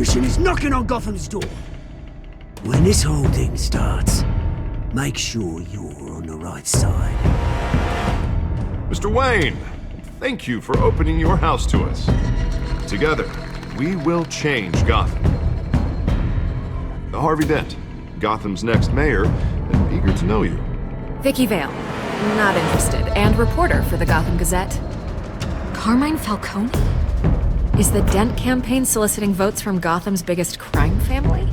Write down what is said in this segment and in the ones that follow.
mission is knocking on Gotham's door. When this whole thing starts, make sure you're on the right side. Mr. Wayne, thank you for opening your house to us. Together, we will change Gotham. Harvey Dent, Gotham's next mayor, and eager to know you. Vicky Vale, not interested, and reporter for the Gotham Gazette. Carmine Falcone? Is the Dent campaign soliciting votes from Gotham's biggest crime family?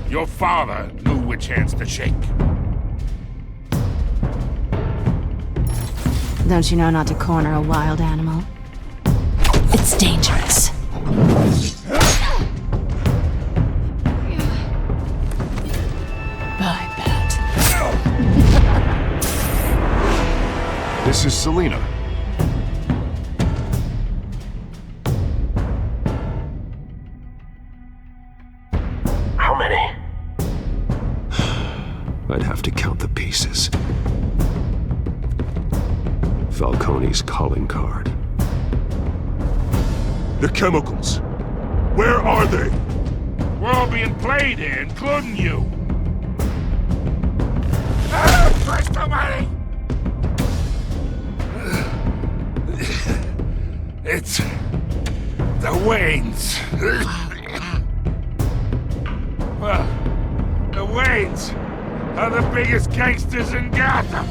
Your father knew which hands to shake. Don't you know not to corner a wild animal? It's dangerous. I bet. This is Selina. How many? I'd have to count the pieces. Falcone's calling card. The chemicals. Where are they? We're all being played here, including you. Where's the money? It's the Waynes. Well, the Waynes are the biggest gangsters in Gotham.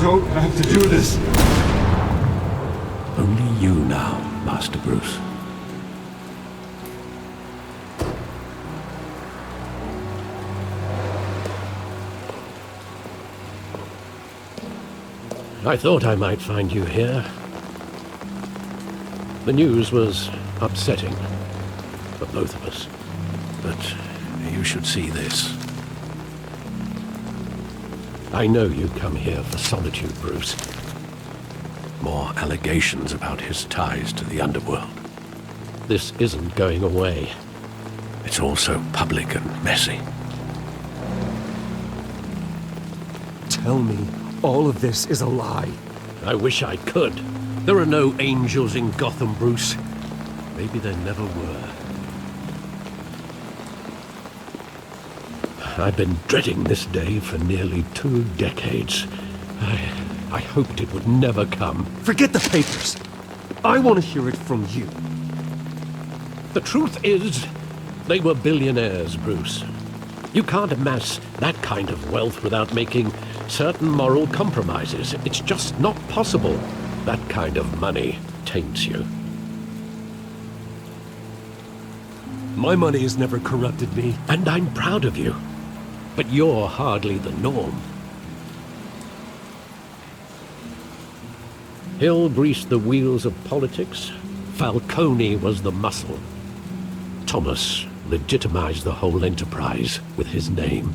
Don't have to do this. Only you now, Master Bruce. I thought I might find you here. The news was upsetting for both of us, but you should see this. I know you come here for solitude, Bruce. More allegations about his ties to the underworld. This isn't going away. It's all so public and messy. Tell me all of this is a lie. I wish I could. There are no angels in Gotham, Bruce. Maybe there never were. I've been dreading this day for nearly 2 decades. I hoped it would never come. Forget the papers. I want to hear it from you. The truth is, they were billionaires, Bruce. You can't amass that kind of wealth without making certain moral compromises. It's just not possible. That kind of money taints you. My money has never corrupted me. And I'm proud of you. But you're hardly the norm. Hill greased the wheels of politics. Falcone was the muscle. Thomas legitimized the whole enterprise with his name.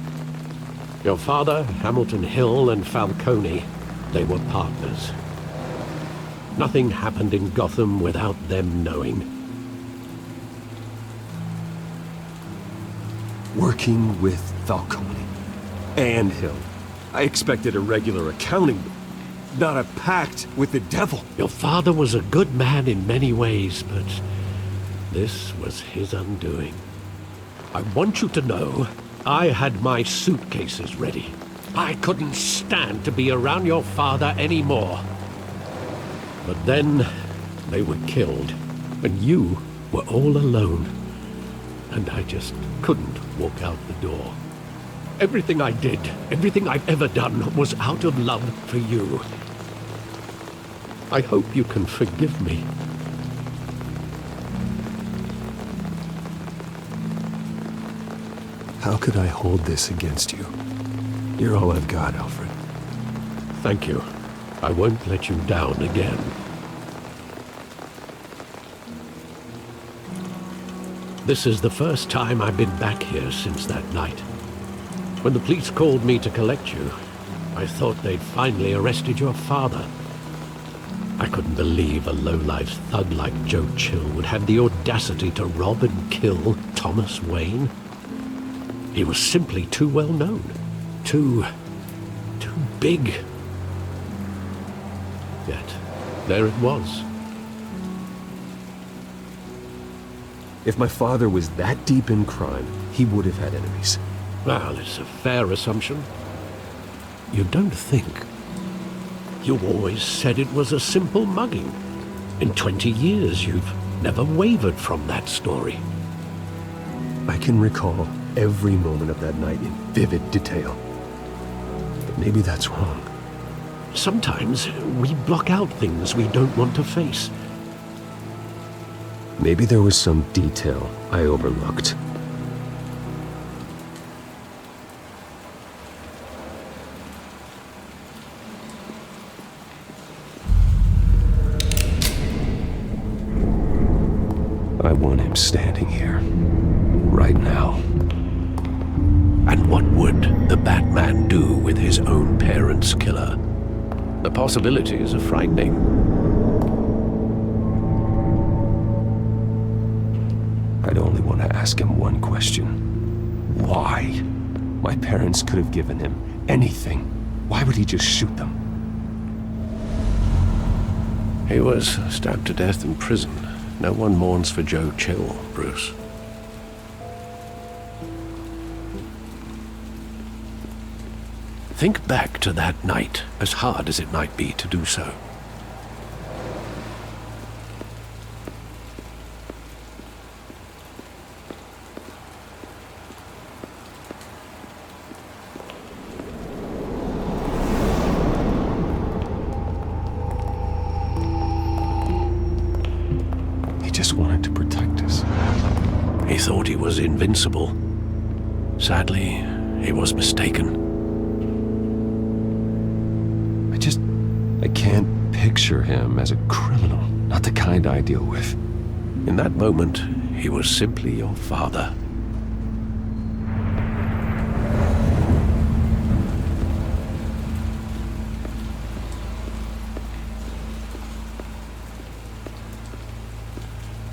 Your father, Hamilton Hill, and Falcone, they were partners. Nothing happened in Gotham without them knowing. Working with Falcone and Hill. I expected a regular accounting, not a pact with the devil. Your father was a good man in many ways, but this was his undoing. I want you to know, I had my suitcases ready. I couldn't stand to be around your father anymore. But then, they were killed, and you were all alone. And I just couldn't walk out the door. Everything I did, everything I've ever done, was out of love for you. I hope you can forgive me. How could I hold this against you? You're all I've got, Alfred. Thank you. I won't let you down again. This is the first time I've been back here since that night. When the police called me to collect you, I thought they'd finally arrested your father. I couldn't believe a low-life thug like Joe Chill would have the audacity to rob and kill Thomas Wayne. He was simply too well known. Too big. Yet, there it was. If my father was that deep in crime, he would have had enemies. Well, it's a fair assumption. You don't think? You always said it was a simple mugging. In 20 years, you've never wavered from that story. I can recall every moment of that night in vivid detail. But maybe that's wrong. Sometimes we block out things we don't want to face. Maybe there was some detail I overlooked. I want him standing here, right now. And what would the Batman do with his own parents' killer? The possibilities are frightening. I'd only want to ask him one question. Why? My parents could have given him anything. Why would he just shoot them? He was stabbed to death in prison. No one mourns for Joe Chill, Bruce. Think back to that night, as hard as it might be to do so. He just wanted to protect us. He thought he was invincible. Sadly, he was mistaken. I can't picture him as a criminal, not the kind I deal with. In that moment, he was simply your father.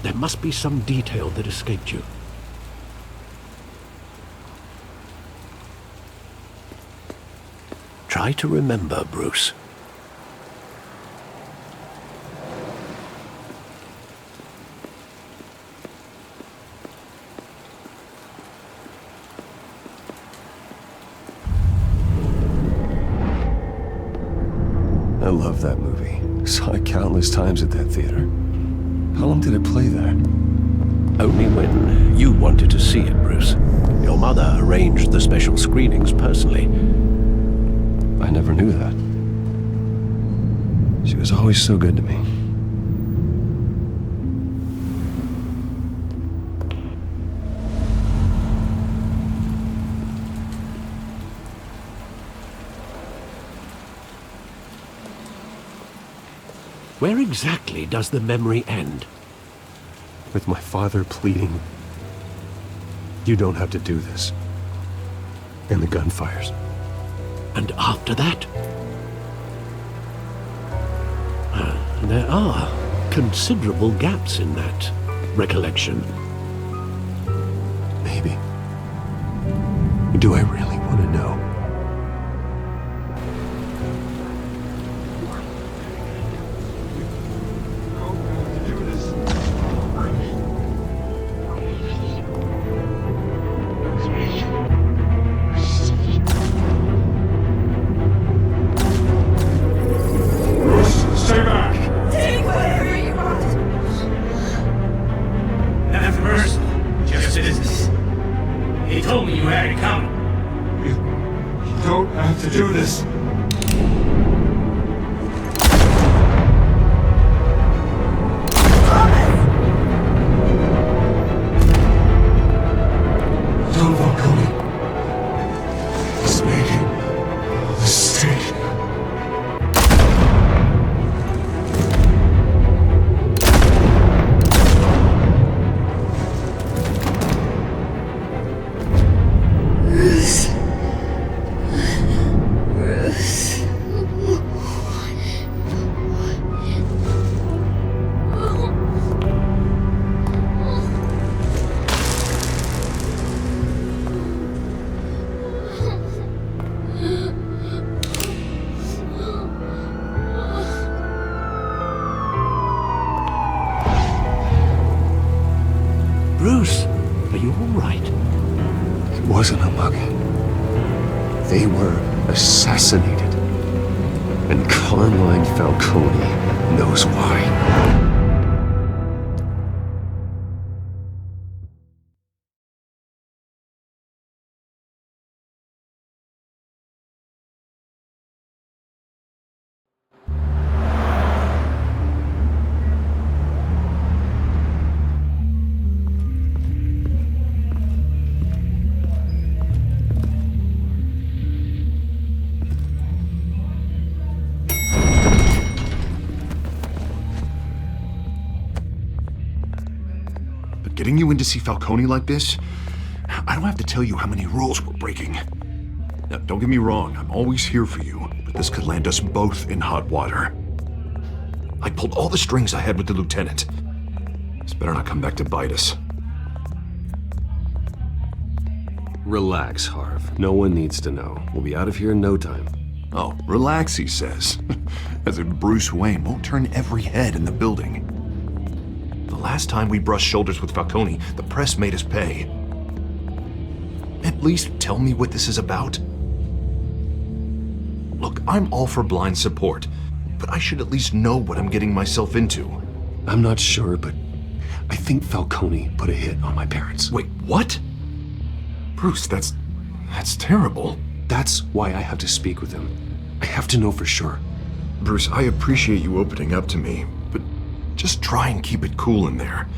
There must be some detail that escaped you. Try to remember, Bruce. I love that movie. Saw it countless times at that theater. How long did it play there? Only when you wanted to see it, Bruce. Your mother arranged the special screenings personally. I never knew that. She was always so good to me. Where exactly does the memory end? With my father pleading, "You don't have to do this." And the gunfires. And after that? There are considerable gaps in that recollection. Maybe. Do I really want to know? They were assassinated. And Carmine Falcone knows why. Getting you in to see Falcone like this? I don't have to tell you how many rules we're breaking. Now, don't get me wrong, I'm always here for you, but this could land us both in hot water. I pulled all the strings I had with the lieutenant. This better not come back to bite us. Relax, Harv. No one needs to know. We'll be out of here in no time. Oh, relax, he says. As if Bruce Wayne won't turn every head in the building. The last time we brushed shoulders with Falcone, the press made us pay. At least tell me what this is about. Look, I'm all for blind support, but I should at least know what I'm getting myself into. I'm not sure, but I think Falcone put a hit on my parents. Wait, what? Bruce, that's terrible. That's why I have to speak with him. I have to know for sure. Bruce, I appreciate you opening up to me, but just try and keep it cool in there.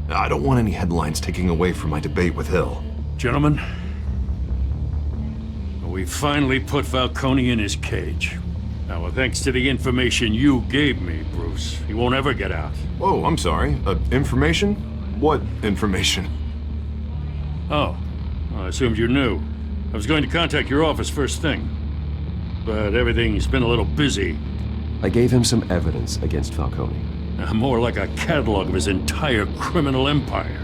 I don't want any headlines taking away from my debate with Hill. Gentlemen, we finally put Falcone in his cage. Now, thanks to the information you gave me, Bruce, he won't ever get out. Oh, I'm sorry. Information? What information? Oh, I assumed you knew. I was going to contact your office first thing, but everything's been a little busy. I gave him some evidence against Falcone. More like a catalog of his entire criminal empire.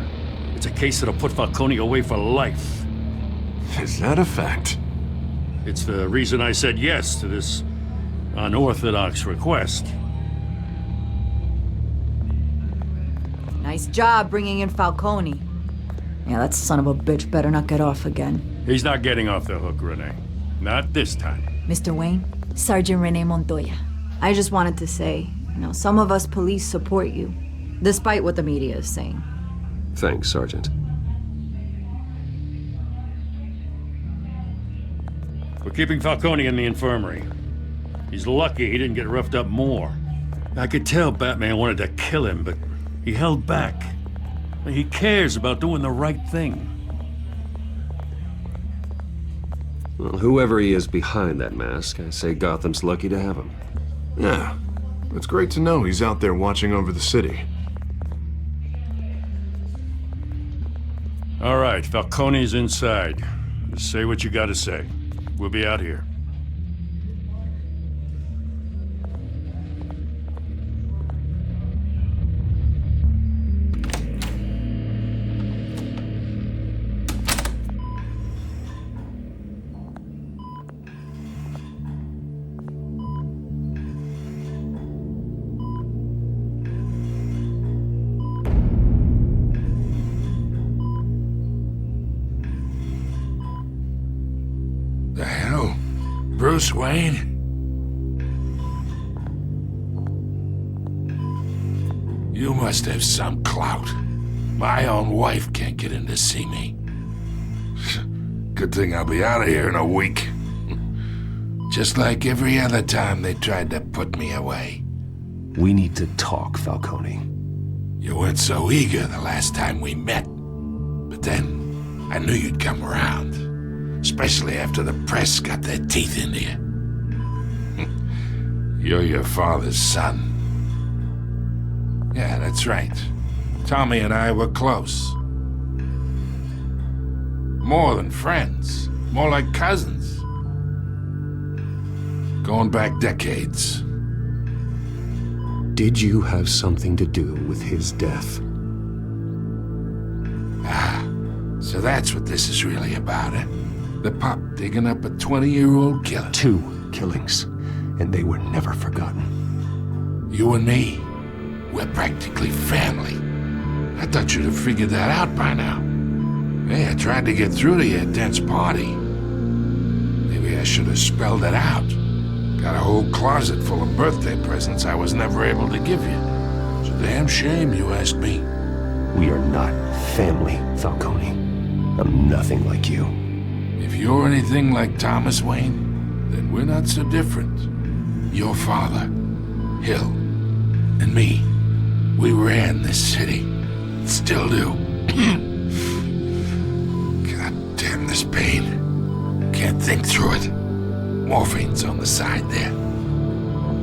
It's a case that'll put Falcone away for life. Is that a fact? It's the reason I said yes to this unorthodox request. Nice job bringing in Falcone. Yeah, that son of a bitch better not get off again. He's not getting off the hook, Renee. Not this time. Mr. Wayne, Sergeant Renee Montoya. I just wanted to say, some of us police support you, despite what the media is saying. Thanks, Sergeant. We're keeping Falcone in the infirmary. He's lucky he didn't get roughed up more. I could tell Batman wanted to kill him, but he held back. He cares about doing the right thing. Well, whoever he is behind that mask, I say Gotham's lucky to have him. Yeah, it's great to know he's out there watching over the city. All right, Falcone's inside. Just say what you gotta say. We'll be out here. The hell? Bruce Wayne? You must have some clout. My own wife can't get in to see me. Good thing I'll be out of here in a week. Just like every other time they tried to put me away. We need to talk, Falcone. You weren't so eager the last time we met. But then, I knew you'd come around. Especially after the press got their teeth into you. You're your father's son. Yeah, that's right. Tommy and I were close. More than friends. More like cousins. Going back decades. Did you have something to do with his death? Ah, so that's what this is really about, eh? The pup digging up a 20-year-old killer. 2 killings, and they were never forgotten. You and me, we're practically family. I thought you'd have figured that out by now. Hey, I tried to get through to you at Dent's party. Maybe should have spelled it out. Got a whole closet full of birthday presents I was never able to give you. It's a damn shame you asked me. We are not family, Falcone. I'm nothing like you. If you're anything like Thomas Wayne, then we're not so different. Your father, Hill, and me, we ran this city. Still do. God damn this pain. Can't think through it. Morphine's on the side there.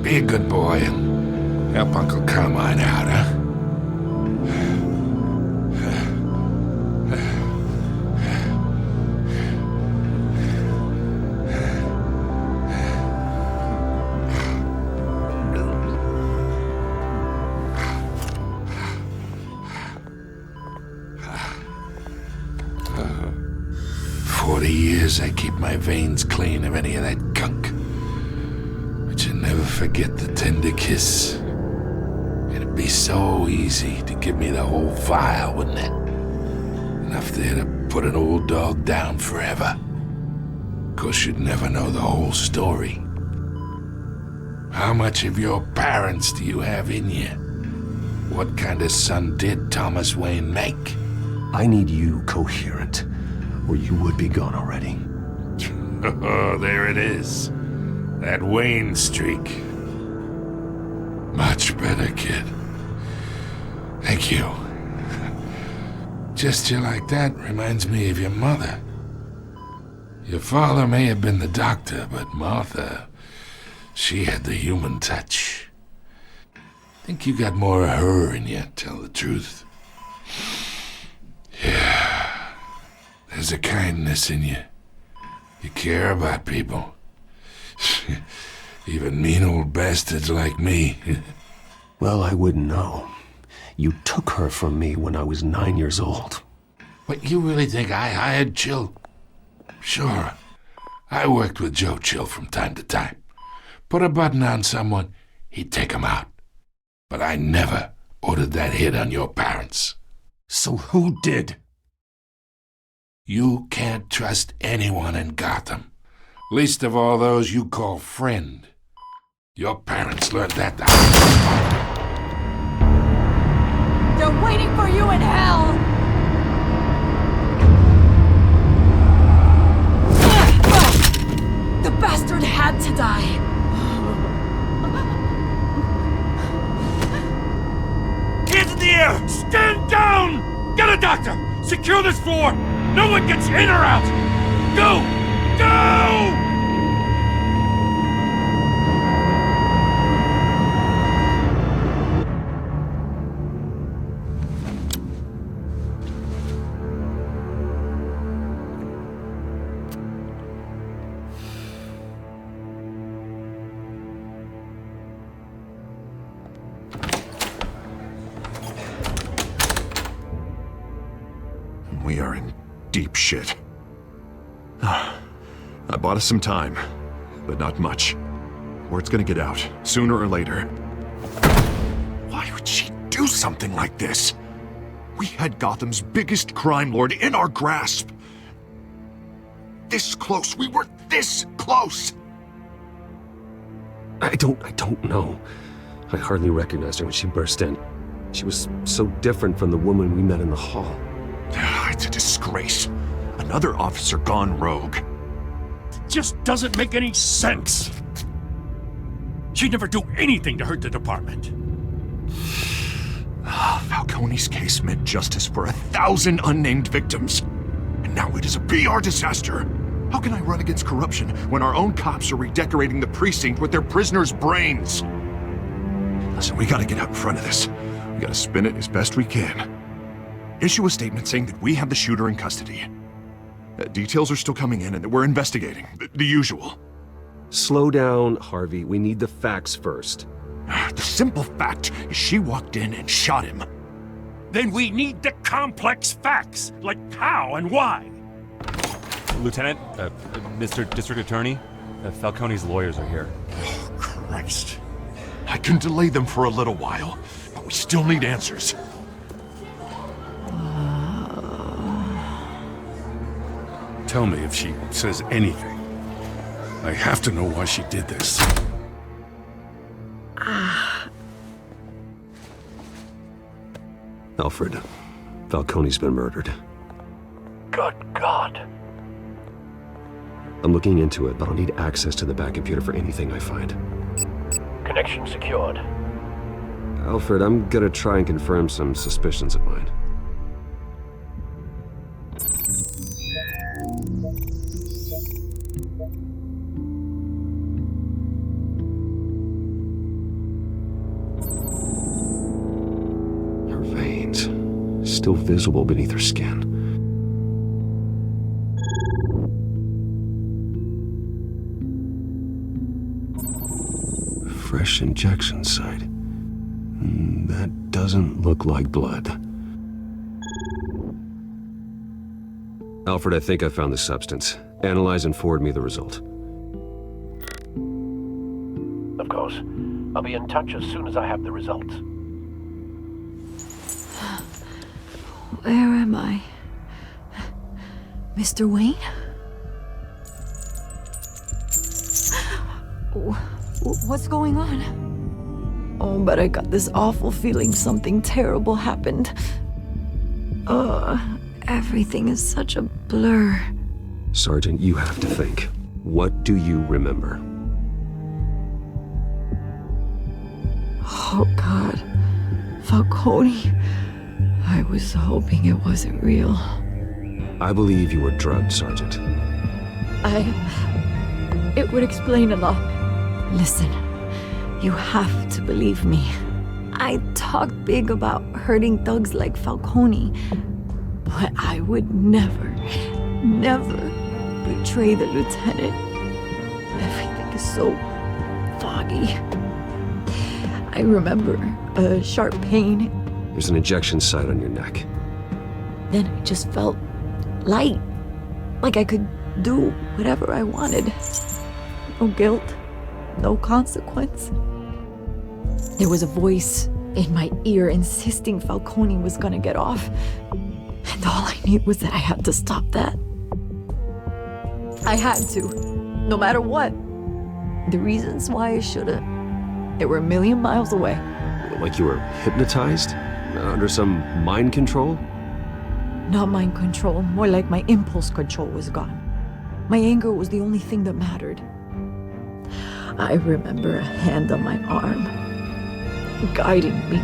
Be a good boy and help Uncle Carmine out, huh? 40 years I keep my veins clean of any of that gunk. But you never forget the tender kiss. It'd be so easy to give me the whole vial, wouldn't it? Enough there to put an old dog down forever. Of course, you'd never know the whole story. How much of your parents do you have in you? What kind of son did Thomas Wayne make? I need you coherent, or you would be gone already. Oh, there it is. That Wayne streak. Much better, kid. Thank you. Gesture like that reminds me of your mother. Your father may have been the doctor, but Martha, she had the human touch. Think you got more of her in you, tell the truth. Yeah. There's a kindness in you. You care about people. Even mean old bastards like me. Well, I wouldn't know. You took her from me when I was 9 years old. What, you really think I hired Chill? Sure. I worked with Joe Chill from time to time. Put a button on someone, he'd take him out. But I never ordered that hit on your parents. So who did? You can't trust anyone in Gotham. Least of all those you call friend. Your parents learned that the They're waiting for you in hell! The bastard had to die. Hands in the air! Stand down! Get a doctor! Secure this floor! No one gets in or out! Go! Go! We are in deep shit. I bought us some time, but not much. Word's gonna get out, sooner or later. Why would she do something like this? We had Gotham's biggest crime lord in our grasp. This close, we were this close! I don't know. I hardly recognized her when she burst in. She was so different from the woman we met in the hall. It's a disgrace. Another officer gone rogue. It just doesn't make any sense. She'd never do anything to hurt the department. Falcone's case meant justice for 1,000 unnamed victims. And now it is a PR disaster. How can I run against corruption when our own cops are redecorating the precinct with their prisoners' brains? Listen, we gotta get out in front of this. We gotta spin it as best we can. Issue a statement saying that we have the shooter in custody. Details are still coming in and that we're investigating. The usual. Slow down, Harvey. We need the facts first. The simple fact is she walked in and shot him. Then we need the complex facts, like how and why. Lieutenant, Mr. District Attorney, Falcone's lawyers are here. Oh, Christ. I can delay them for a little while, but we still need answers. Tell me if she says anything. I have to know why she did this. Alfred, Falcone's been murdered. Good God. I'm looking into it, but I'll need access to the back computer for anything I find. Connection secured. Alfred, I'm gonna try and confirm some suspicions of mine. Her veins, still visible beneath her skin. Fresh injection site. That doesn't look like blood. Alfred, I think I found the substance. Analyze and forward me the result. Of course. I'll be in touch as soon as I have the results. Where am I? Mr. Wayne? What's going on? Oh, but I got this awful feeling something terrible happened. Everything is such a blur. Sergeant, you have to think. What do you remember? Oh, God. Falcone. I was hoping it wasn't real. I believe you were drugged, Sergeant. It would explain a lot. Listen, you have to believe me. I talk big about hurting thugs like Falcone, but I would never betray the lieutenant. Everything is so foggy. I remember a sharp pain. There's an injection site on your neck. Then I just felt light, like I could do whatever I wanted. No guilt, no consequence. There was a voice in my ear insisting Falcone was gonna get off. And all I knew was that I had to stop that. I had to, no matter what. The reasons why I should've, they were a million miles away. Like you were hypnotized? Under some mind control? Not mind control, more like my impulse control was gone. My anger was the only thing that mattered. I remember a hand on my arm, guiding me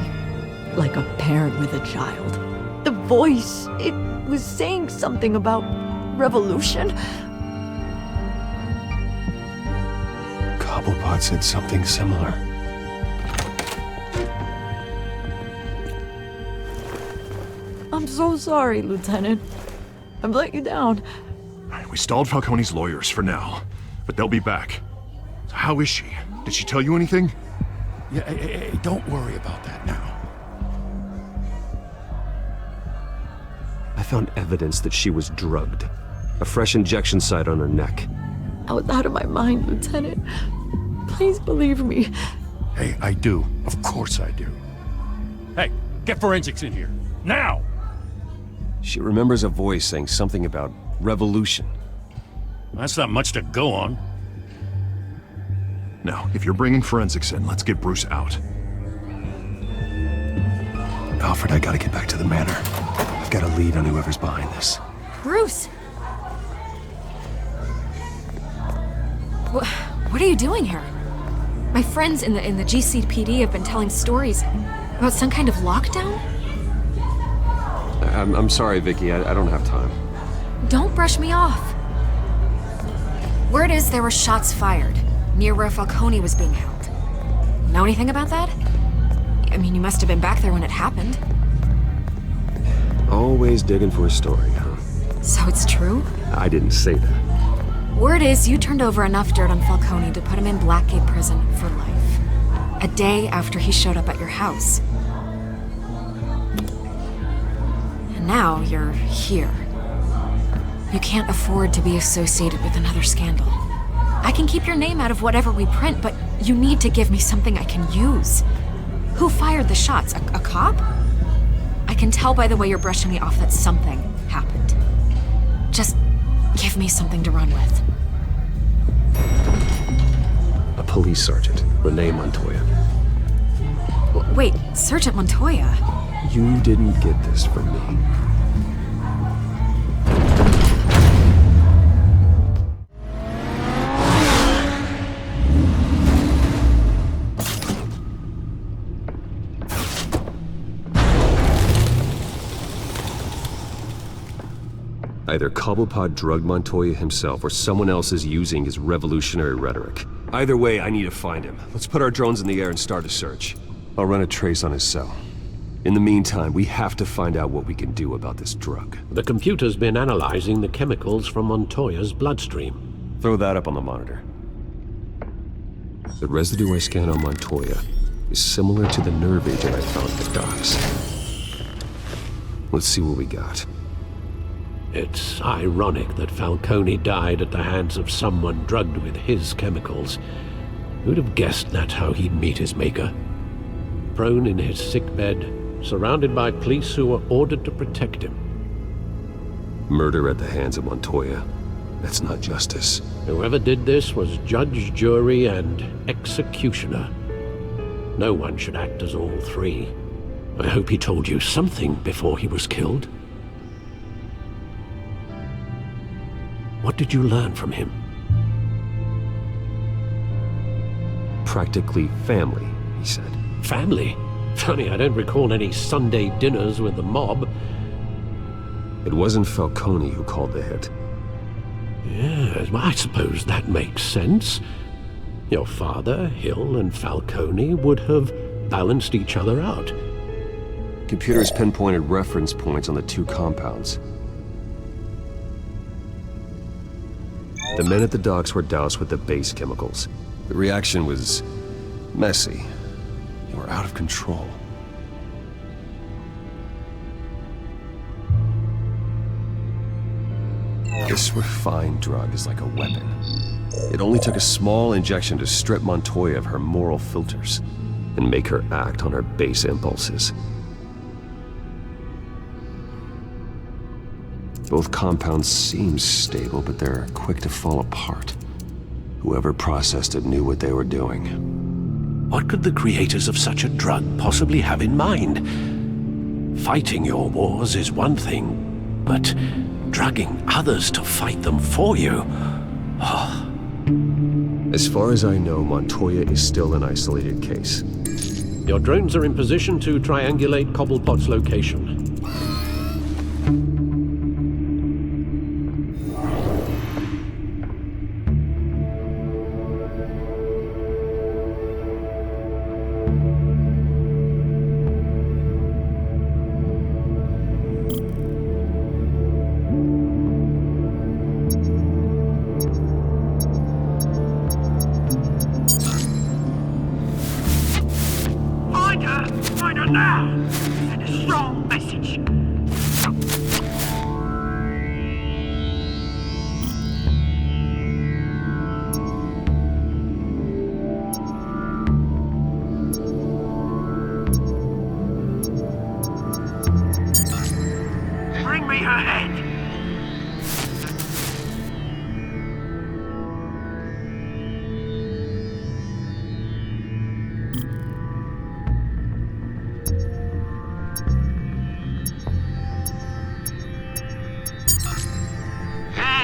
like a parent with a child. The voice, it was saying something about revolution. Cobblepot said something similar. I'm so sorry, Lieutenant. I've let you down. We stalled Falcone's lawyers for now, but they'll be back. How is she? Did she tell you anything? Yeah, hey, don't worry about that now. I found evidence that she was drugged. A fresh injection site on her neck. I was out of my mind, Lieutenant. Please believe me. Hey, I do. Of course I do. Hey, get forensics in here. Now! She remembers a voice saying something about revolution. That's not much to go on. Now, if you're bringing forensics in, let's get Bruce out. Alfred, I gotta get back to the manor. I've got a lead on whoever's behind this. Bruce! What are you doing here? My friends in the GCPD have been telling stories about some kind of lockdown? I'm sorry, Vicky. I don't have time. Don't brush me off. Word is there were shots fired near where Falcone was being held. Know anything about that? I mean, you must have been back there when it happened. Always digging for a story, huh? So it's true? I didn't say that. Word is you turned over enough dirt on Falcone to put him in Blackgate Prison for life. A day after he showed up at your house. And now you're here. You can't afford to be associated with another scandal. I can keep your name out of whatever we print, but you need to give me something I can use. Who fired the shots? A cop? I can tell by the way you're brushing me off that something happened. Just give me something to run with. police sergeant, Renee Montoya. Wait, Sergeant Montoya? You didn't get this from me. Either Cobblepot drugged Montoya himself, or someone else is using his revolutionary rhetoric. Either way, I need to find him. Let's put our drones in the air and start a search. I'll run a trace on his cell. In the meantime, we have to find out what we can do about this drug. The computer's been analyzing the chemicals from Montoya's bloodstream. Throw that up on the monitor. The residue I scanned on Montoya is similar to the nerve agent I found at the docks. Let's see what we got. It's ironic that Falcone died at the hands of someone drugged with his chemicals. Who'd have guessed that's how he'd meet his maker? Prone in his sickbed, surrounded by police who were ordered to protect him. Murder at the hands of Montoya. That's not justice. Whoever did this was judge, jury, and executioner. No one should act as all three. I hope he told you something before he was killed. What did you learn from him? Practically family, he said. Family? Funny, I don't recall any Sunday dinners with the mob. It wasn't Falcone who called the hit. Yes, well, I suppose that makes sense. Your father, Hill, and Falcone would have balanced each other out. Computers pinpointed reference points on the two compounds. The men at the docks were doused with the base chemicals. The reaction was messy. They were out of control. This refined drug is like a weapon. It only took a small injection to strip Montoya of her moral filters and make her act on her base impulses. Both compounds seem stable, but they're quick to fall apart. Whoever processed it knew what they were doing. What could the creators of such a drug possibly have in mind? Fighting your wars is one thing, but drugging others to fight them for you? Oh. As far as I know, Montoya is still an isolated case. Your drones are in position to triangulate Cobblepot's location. Find her now! Send a strong message. Bring me her head.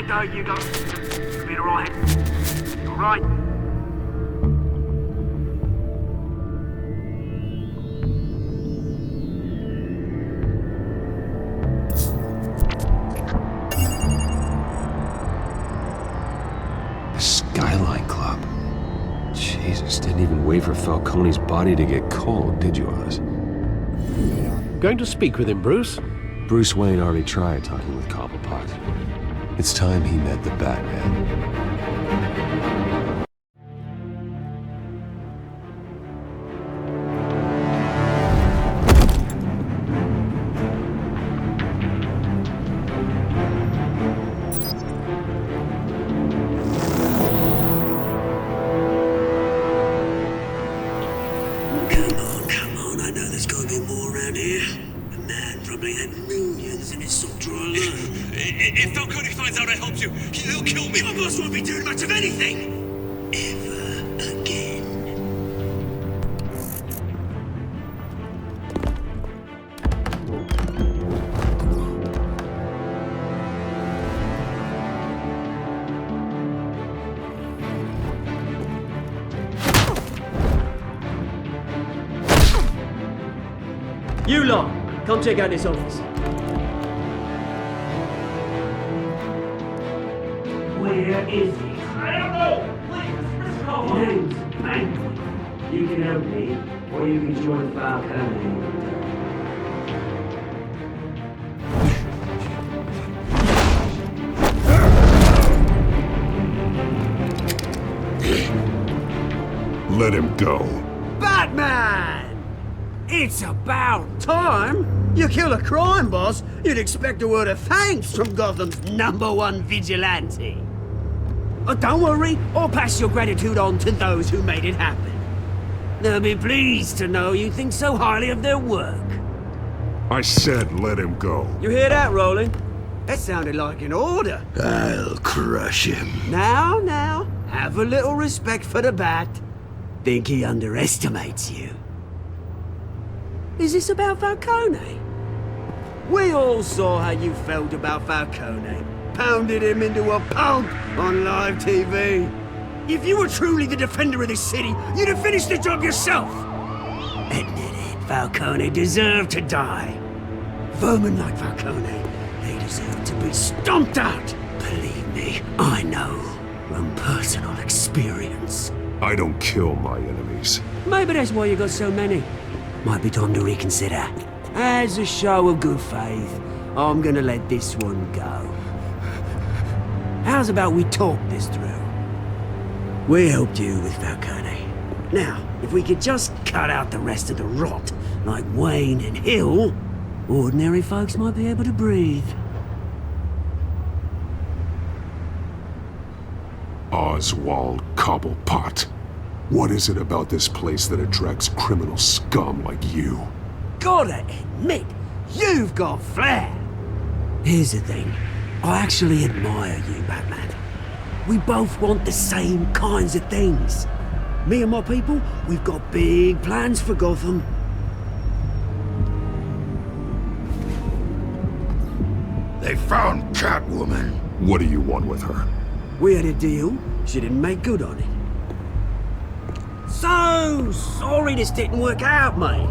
There you go. You'll be alright. You're right. The Skyline Club. Jesus, didn't even wait for Falcone's body to get cold, did you, Oz? Going to speak with him, Bruce? Bruce Wayne already tried talking with Cobblepot. It's time he met the Batman. Come on, I know there's gotta be more around here. The man probably had millions in his soft drawer alone. If Falcone finds out I helped you, he'll kill me. Your boss won't be doing much of anything. Ever again. You lot, come check out this office. Where is he? I don't know! Please, call names. You can help me, or you can join Falcone. Let him go. Batman! It's about time! You kill a crime boss, you'd expect a word of thanks from Gotham's #1 vigilante. Don't worry, I'll pass your gratitude on to those who made it happen. They'll be pleased to know you think so highly of their work. I said let him go. You hear that, Roland? That sounded like an order. I'll crush him. Now, have a little respect for the Bat. Think he underestimates you. Is this about Falcone? We all saw how you felt about Falcone. Pounded him into a pulp on live TV. If you were truly the defender of this city, you'd have finished the job yourself. Admit it, Falcone deserved to die. Vermin like Falcone, they deserve to be stomped out. Believe me, I know from personal experience. I don't kill my enemies. Maybe that's why you got so many. Might be time to reconsider. As a show of good faith, I'm gonna let this one go. How's about we talk this through? We helped you with Falcone. Now, if we could just cut out the rest of the rot, like Wayne and Hill, ordinary folks might be able to breathe. Oswald Cobblepot. What is it about this place that attracts criminal scum like you? Gotta admit, you've got flair. Here's the thing. I actually admire you, Batman. We both want the same kinds of things. Me and my people, we've got big plans for Gotham. They found Catwoman. What do you want with her? We had a deal. She didn't make good on it. So sorry this didn't work out, mate.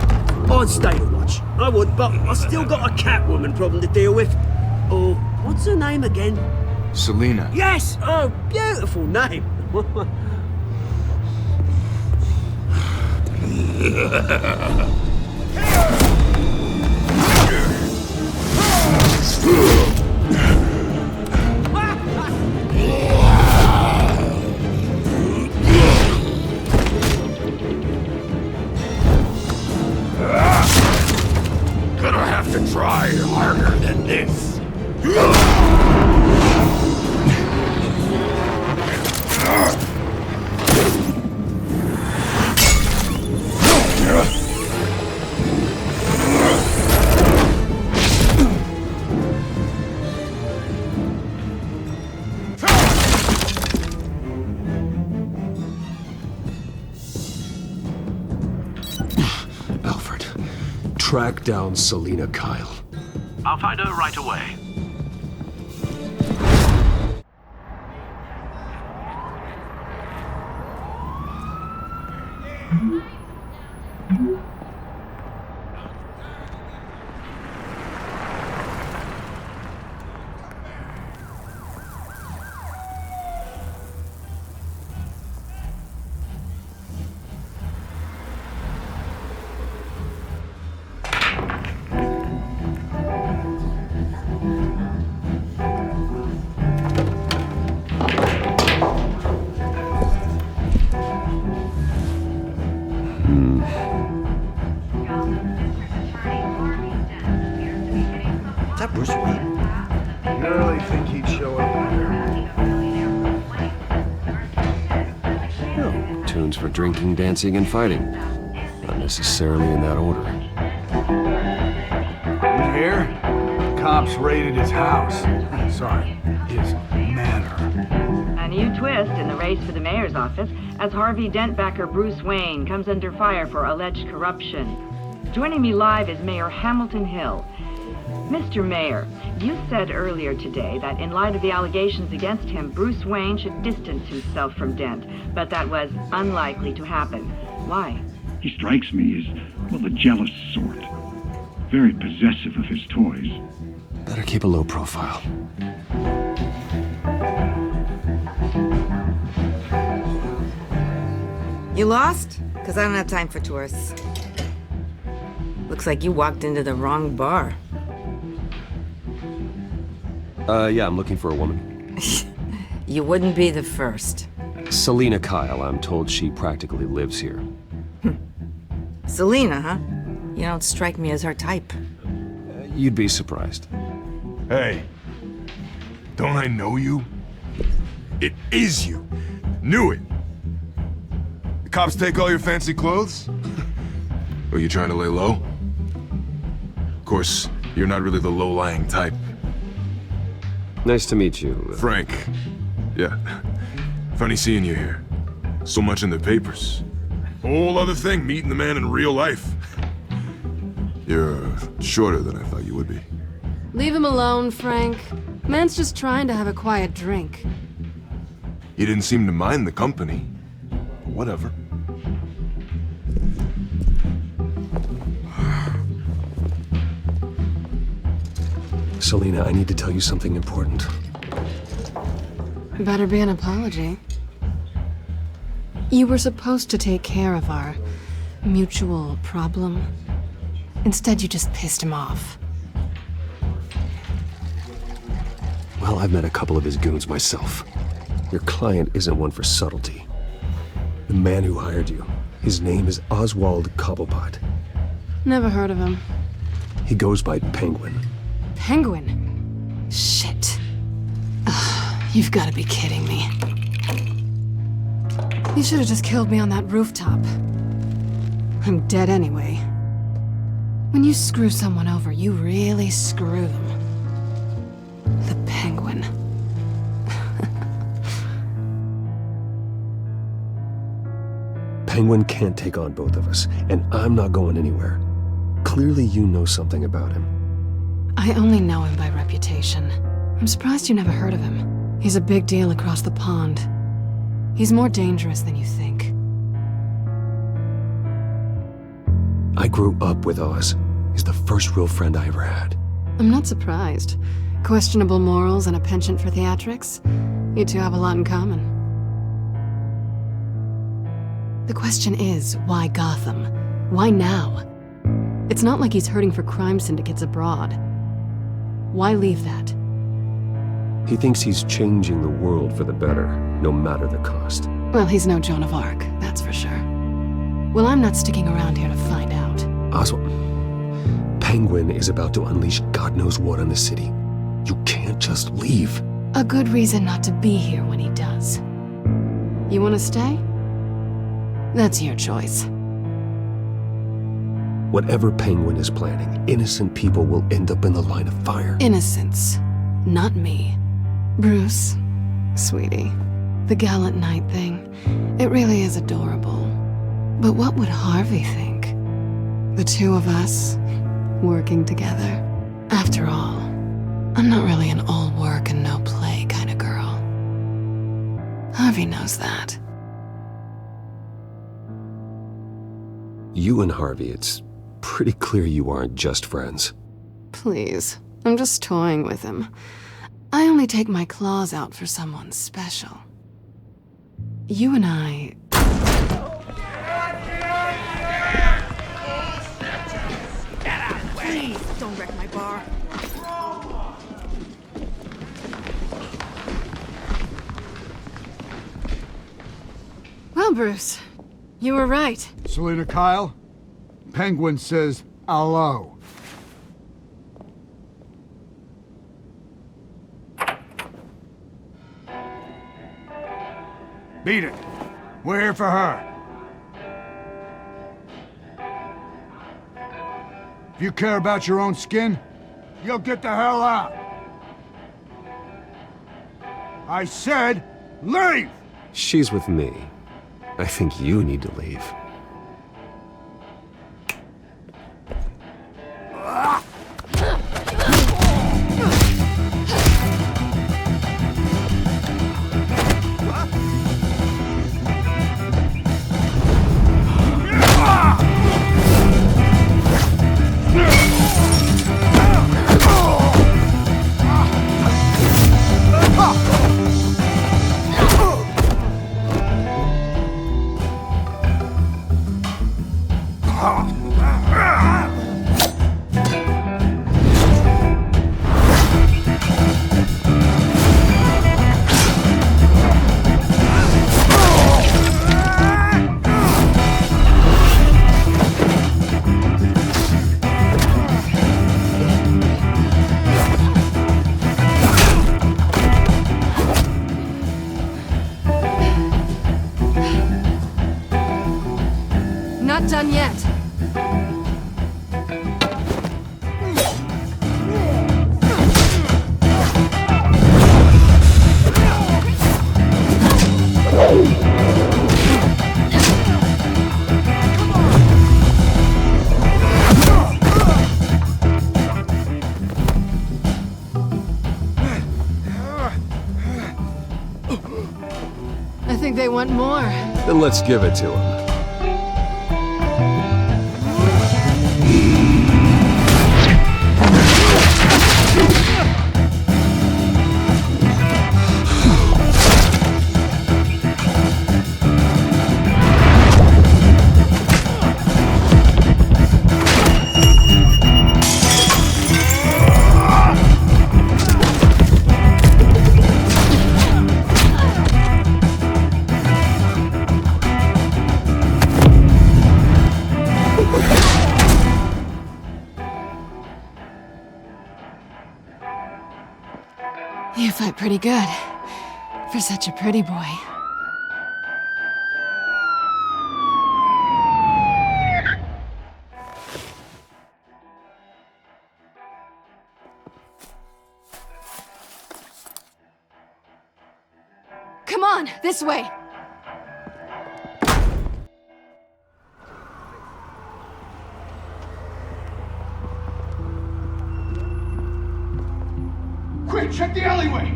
I'd stay to watch. I would, but I still got a Catwoman problem to deal with. Oh, what's her name again? Selina. Yes! Oh, beautiful name. Gonna have to try harder than this. Alfred, track down Selina Kyle. I'll find her right away. Is that Bruce Wayne? You really think he'd show up here? Oh, tunes for drinking, dancing, and fighting. Not necessarily in that order. You hear? Cops raided his house. Sorry, his manor. A new twist in the race for the mayor's office as Harvey Dent backer Bruce Wayne comes under fire for alleged corruption. Joining me live is Mayor Hamilton Hill. Mr. Mayor, you said earlier today that in light of the allegations against him, Bruce Wayne should distance himself from Dent, but that was unlikely to happen. Why? He strikes me as, well, a jealous sort. very possessive of his toys. Better keep a low profile. You lost? Because I don't have time for tourists. Looks like you walked into the wrong bar. Yeah, I'm looking for a woman. You wouldn't be the first. Selina Kyle, I'm told she practically lives here. Selina, huh? You don't strike me as her type. You'd be surprised. Hey, don't I know you? It is you. Knew it. The cops take all your fancy clothes? Are you trying to lay low? Of course, you're not really the low-lying type. Nice to meet you. Frank. Yeah. Funny seeing you here. So much in the papers. Whole other thing, meeting the man in real life. You're shorter than I thought you would be. Leave him alone, Frank. Man's just trying to have a quiet drink. You didn't seem to mind the company. Whatever. Selina, I need to tell you something important. Better be an apology. You were supposed to take care of our mutual problem. Instead, you just pissed him off. Well, I've met a couple of his goons myself. Your client isn't one for subtlety. The man who hired you, his name is Oswald Cobblepot. Never heard of him. He goes by Penguin. Penguin? Shit. Ugh, you've got to be kidding me. You should have just killed me on that rooftop. I'm dead anyway. When you screw someone over, you really screw them. The Penguin. Penguin can't take on both of us, and I'm not going anywhere. Clearly you know something about him. I only know him by reputation. I'm surprised you never heard of him. He's a big deal across the pond. He's more dangerous than you think. I grew up with Oz. He's the first real friend I ever had. I'm not surprised. Questionable morals and a penchant for theatrics. You two have a lot in common. The question is, why Gotham? Why now? It's not like he's hurting for crime syndicates abroad. Why leave that? He thinks he's changing the world for the better, no matter the cost. Well, he's no Joan of Arc, that's for sure. Well, I'm not sticking around here to find out. Oswald, Penguin is about to unleash God knows what on the city. You can't just leave. A good reason not to be here when he does. You want to stay? That's your choice. Whatever Penguin is planning, innocent people will end up in the line of fire. Innocence, not me. Bruce, sweetie, the gallant knight thing, it really is adorable. But what would Harvey think? The two of us, working together. After all, I'm not really an all work and no play kind of girl. Harvey knows that. You and Harvey, it's pretty clear you aren't just friends. Please, I'm just toying with him. I only take my claws out for someone special. You and I... Please, don't wreck my bar. Well, Bruce, you were right. Selina Kyle, Penguin says hello. Beat it. We're here for her. If you care about your own skin, you'll get the hell out. I said, leave! She's with me. I think you need to leave. not done yet. I think they want more. Then let's give it to him. You fight pretty good. For such a pretty boy. Come on, this way! Quick, check the alleyway!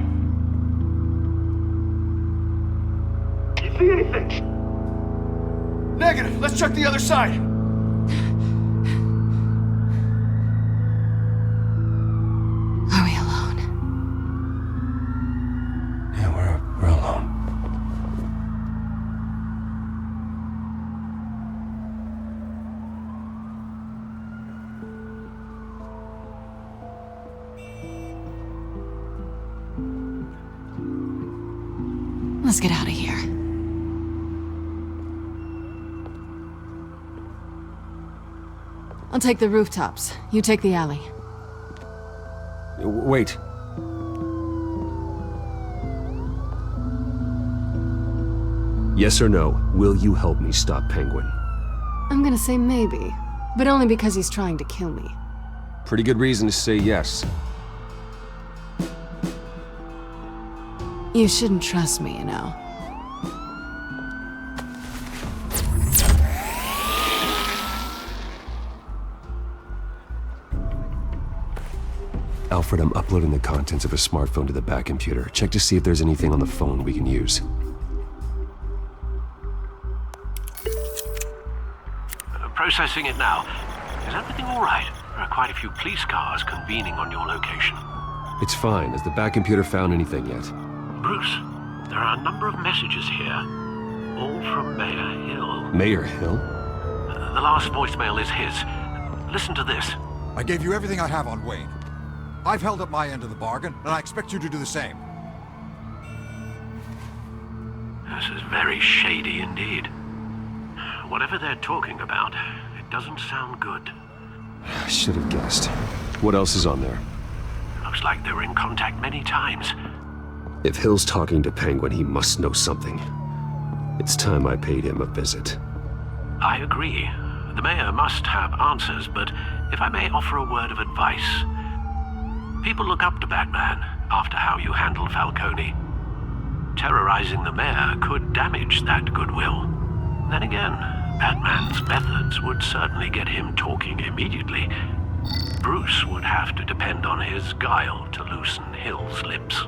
You see anything? Negative. Let's check the other side. Are we alone? Yeah, we're alone. Let's get out of here. I'll take the rooftops. You take the alley. Wait. Yes or no, will you help me stop Penguin? I'm gonna say maybe, but only because he's trying to kill me. Pretty good reason to say yes. You shouldn't trust me, you know. Alfred, I'm uploading the contents of a smartphone to the back computer. Check to see if there's anything on the phone we can use. Processing it now. Is everything all right? There are quite a few police cars convening on your location. It's fine. Has the back computer found anything yet? Bruce, there are a number of messages here, all from Mayor Hill. Mayor Hill? The last voicemail is his. Listen to this. I gave you everything I have on Wayne. I've held up my end of the bargain, and I expect you to do the same. This is very shady indeed. Whatever they're talking about, it doesn't sound good. I should have guessed. What else is on there? Looks like they were in contact many times. If Hill's talking to Penguin, he must know something. It's time I paid him a visit. I agree. The mayor must have answers, but if I may offer a word of advice. People look up to Batman after how you handled Falcone. Terrorizing the mayor could damage that goodwill. Then again, Batman's methods would certainly get him talking immediately. Bruce would have to depend on his guile to loosen Hill's lips.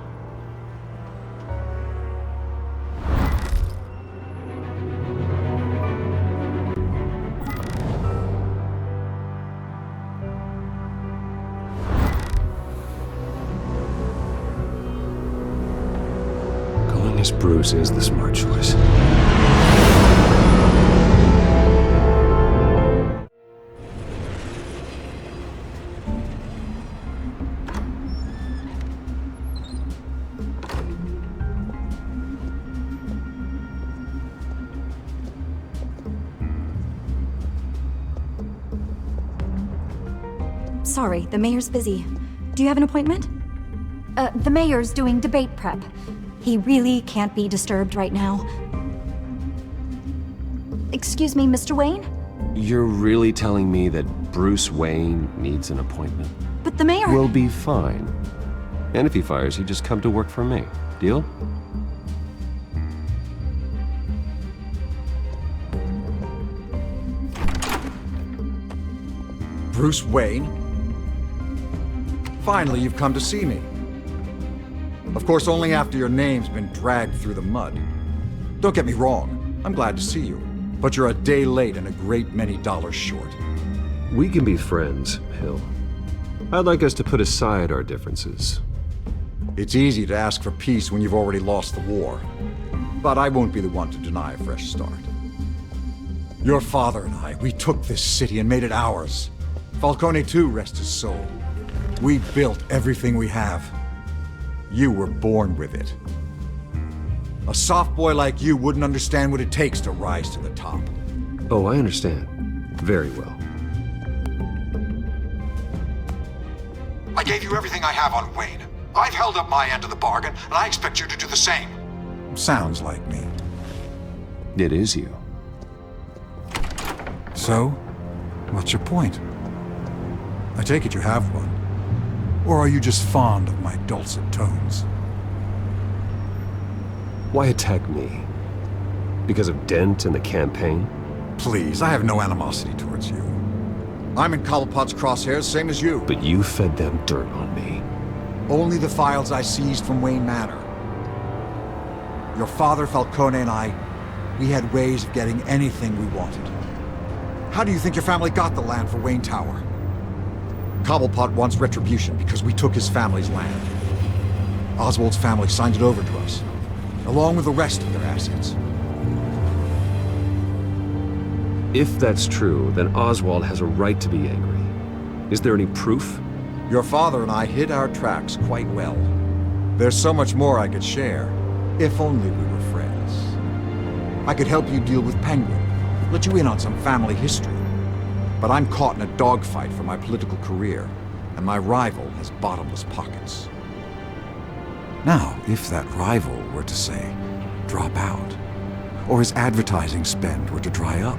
Going as Bruce is the smart choice. Sorry, the mayor's busy. Do you have an appointment? The mayor's doing debate prep. He really can't be disturbed right now. Excuse me, Mr. Wayne? You're really telling me that Bruce Wayne needs an appointment? But the mayor... We'll be fine. And if he fires, he'd just come to work for me. Deal? Bruce Wayne? Finally, you've come to see me. Of course, only after your name's been dragged through the mud. Don't get me wrong, I'm glad to see you. But you're a day late and a great many dollars short. We can be friends, Hill. I'd like us to put aside our differences. It's easy to ask for peace when you've already lost the war. But I won't be the one to deny a fresh start. Your father and I, we took this city and made it ours. Falcone too, rest his soul. We built everything we have. You were born with it. A soft boy like you wouldn't understand what it takes to rise to the top. Oh, I understand. Very well. I gave you everything I have on Wayne. I've held up my end of the bargain, and I expect you to do the same. Sounds like me. It is you. So, what's your point? I take it you have one. Or are you just fond of my dulcet tones? Why attack me? Because of Dent and the campaign? Please, I have no animosity towards you. I'm in Cobblepot's crosshairs, same as you. But you fed them dirt on me. Only the files I seized from Wayne Manor. Your father, Falcone, and I, we had ways of getting anything we wanted. How do you think your family got the land for Wayne Tower? Cobblepot wants retribution because we took his family's land. Oswald's family signed it over to us, along with the rest of their assets. If that's true, then Oswald has a right to be angry. Is there any proof? Your father and I hid our tracks quite well. There's so much more I could share, if only we were friends. I could help you deal with Penguin, let you in on some family history. But I'm caught in a dogfight for my political career, and my rival has bottomless pockets. Now, if that rival were to say, drop out, or his advertising spend were to dry up,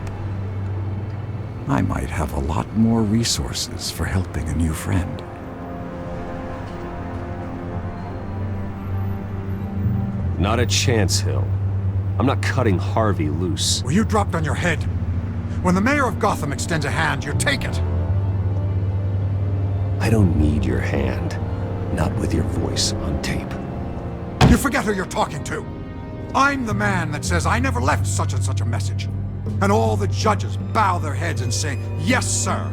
I might have a lot more resources for helping a new friend. Not a chance, Hill. I'm not cutting Harvey loose. Well, you dropped on your head. When the mayor of Gotham extends a hand, you take it. I don't need your hand. Not with your voice on tape. You forget who you're talking to. I'm the man that says I never left such and such a message. And all the judges bow their heads and say, yes, sir.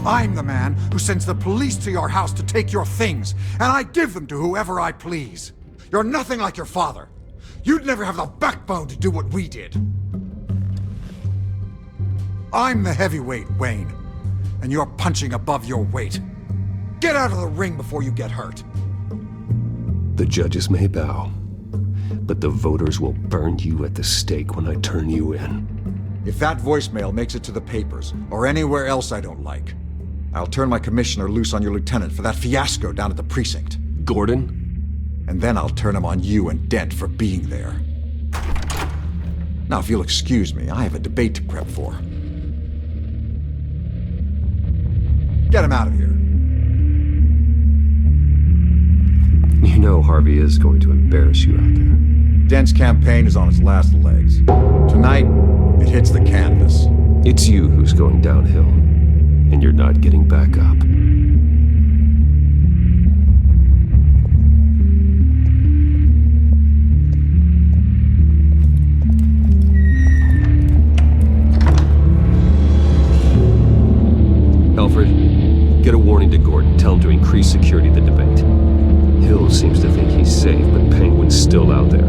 I'm the man who sends the police to your house to take your things, and I give them to whoever I please. You're nothing like your father. You'd never have the backbone to do what we did. I'm the heavyweight, Wayne, and you're punching above your weight. Get out of the ring before you get hurt. The judges may bow, but the voters will burn you at the stake when I turn you in. If that voicemail makes it to the papers, or anywhere else I don't like, I'll turn my commissioner loose on your lieutenant for that fiasco down at the precinct. Gordon? And then I'll turn him on you and Dent for being there. Now, if you'll excuse me, I have a debate to prep for. Get him out of here. You know Harvey is going to embarrass you out there. Dent's campaign is on its last legs. Tonight, it hits the canvas. It's you who's going downhill, and you're not getting back up. Alfred, get a warning to Gordon. Tell him to increase security at the debate. Hill seems to think he's safe, but Penguin's still out there.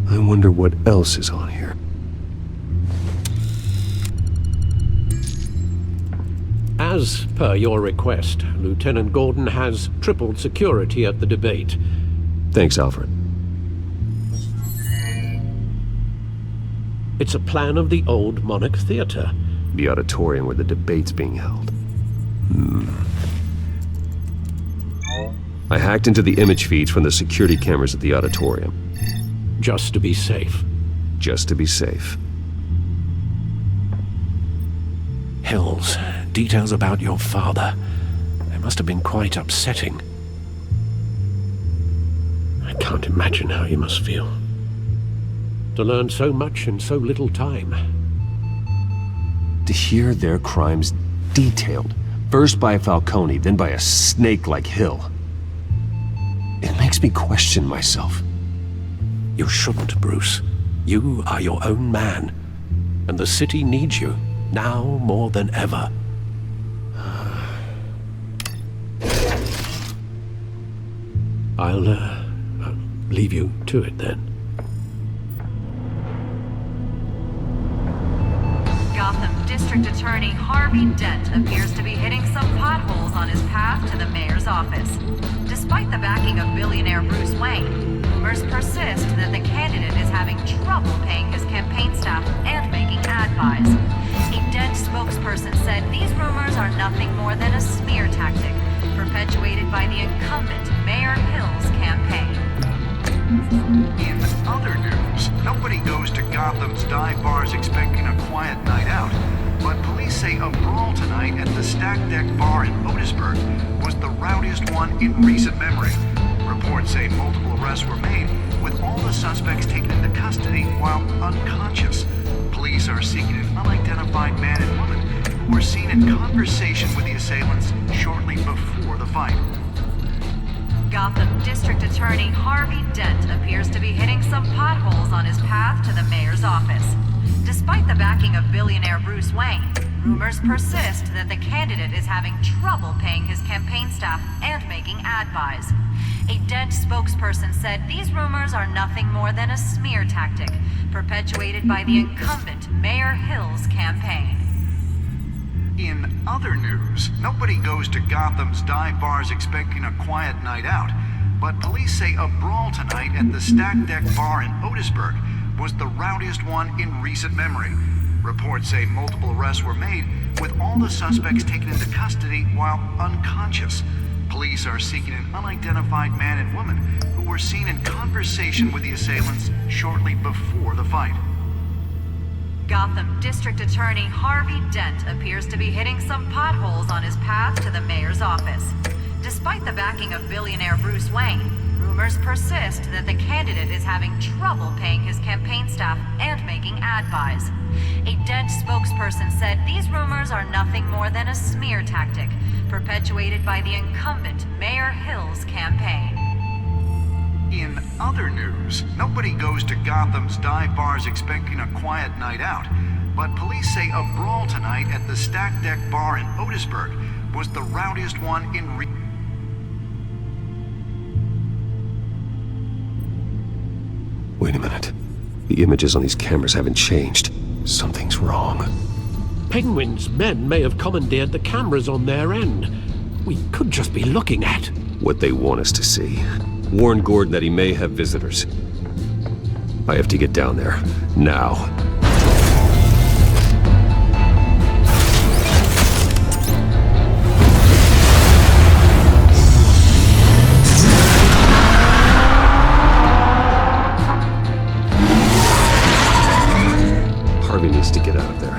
I wonder what else is on here. As per your request, Lieutenant Gordon has tripled security at the debate. Thanks, Alfred. It's a plan of the old Monarch Theatre. The auditorium where the debate's being held. I hacked into the image feeds from the security cameras at the auditorium. Just to be safe. Just to be safe. Hills, details about your father. They must have been quite upsetting. I can't imagine how you must feel. To learn so much in so little time. To hear their crimes detailed, first by Falcone, then by a snake like Hill. It makes me question myself. You shouldn't, Bruce. You are your own man. And the city needs you, now more than ever. I'll leave you to it then. Gotham District Attorney Harvey Dent appears to be hitting some potholes on his path to the mayor's office. Despite the backing of billionaire Bruce Wayne, rumors persist that the candidate is having trouble paying his campaign staff and making ad buys. A Dent spokesperson said these rumors are nothing more than a smear tactic perpetuated by the incumbent Mayor Hill's campaign. In other news, nobody goes to Gotham's dive bars expecting a quiet night out, but police say a brawl tonight at the Stack Deck Bar in Otisburg was the rowdiest one in recent memory. Reports say multiple arrests were made, with all the suspects taken into custody while unconscious. Police are seeking an unidentified man and woman who were seen in conversation with the assailants shortly before the fight. Gotham District Attorney Harvey Dent appears to be hitting some potholes on his path to the mayor's office. Despite the backing of billionaire Bruce Wayne, rumors persist that the candidate is having trouble paying his campaign staff and making ad buys. A Dent spokesperson said these rumors are nothing more than a smear tactic perpetuated by the incumbent Mayor Hill's campaign. In other news, nobody goes to Gotham's dive bars expecting a quiet night out, but police say a brawl tonight at the Stack Deck Bar in Otisburg was the rowdiest one in recent memory. Reports say multiple arrests were made, with all the suspects taken into custody while unconscious. Police are seeking an unidentified man and woman who were seen in conversation with the assailants shortly before the fight. Gotham District Attorney Harvey Dent appears to be hitting some potholes on his path to the mayor's office. Despite the backing of billionaire Bruce Wayne, rumors persist that the candidate is having trouble paying his campaign staff and making ad buys. A Dent spokesperson said these rumors are nothing more than a smear tactic perpetuated by the incumbent Mayor Hill's campaign. In other news, nobody goes to Gotham's dive bars expecting a quiet night out, but police say a brawl tonight at the Stack Deck Bar in Otisburg was the rowdiest one in Wait a minute. The images on these cameras haven't changed. Something's wrong. Penguin's men may have commandeered the cameras on their end. We could just be looking at what they want us to see. Warn Gordon that he may have visitors. I have to get down there. Now. Harvey needs to get out of there.